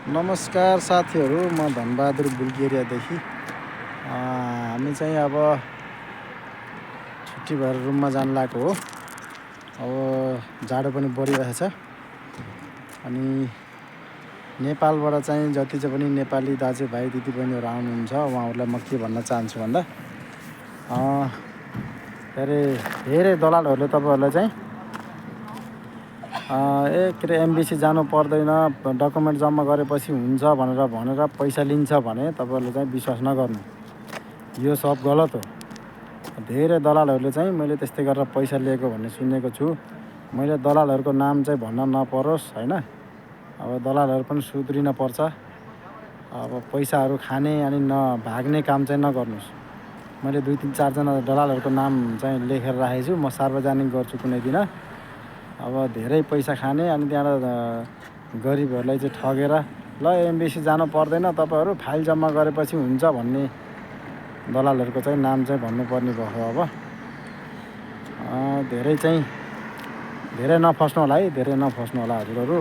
नमस्कार साथीहरू, म धनबहादुर बुल्गेरियादेखि। हामी चाहिँ अब छुट्टी भएर रुममा जान लागेको हो। अब जाडो पनि बढिरहेछ अनि नेपालबाट चाहिँ जति चाहिँ पनि नेपाली दाजुभाइ दिदीबहिनीहरू आउनुहुन्छ उहाँहरूलाई म के भन्न चाहन्छु भन्दा धेरै दलालहरूले तपाईँहरूलाई चाहिँ के अरे एमबिसी जानु पर्दैन, डकुमेन्ट जम्मा गरेपछि हुन्छ भनेर पैसा लिन्छ भने तपाईँहरूले चाहिँ विश्वास नगर्नु। यो सब गलत हो। धेरै दलालहरूले चाहिँ मैले त्यस्तै गरेर पैसा लिएको भन्ने सुनेको छु। मैले दलालहरूको नाम चाहिँ भन्न नपरोस् हैन। अब दलालहरू पनि सुध्रिन पर्छ। अब पैसाहरू खाने अनि भाग्ने काम चाहिँ नगर्नुहोस्। मैले 2-3-4 जना दलालहरूको नाम चाहिँ लेखेर राखेको छु। म सार्वजनिक गर्छु कुनै दिन। अब धेरै पैसा खाने अनि त्यहाँबाट गरिबहरूलाई चाहिँ ठगेर ल एमबिसी जानु पर्दैन, तपाईँहरू फाइल जम्मा गरेपछि हुन्छ भन्ने दलालहरूको चाहिँ नाम चाहिँ भन्नुपर्ने भयो। अब धेरै नफस्नु होला है, धेरै नफस्नु होला हजुरहरू।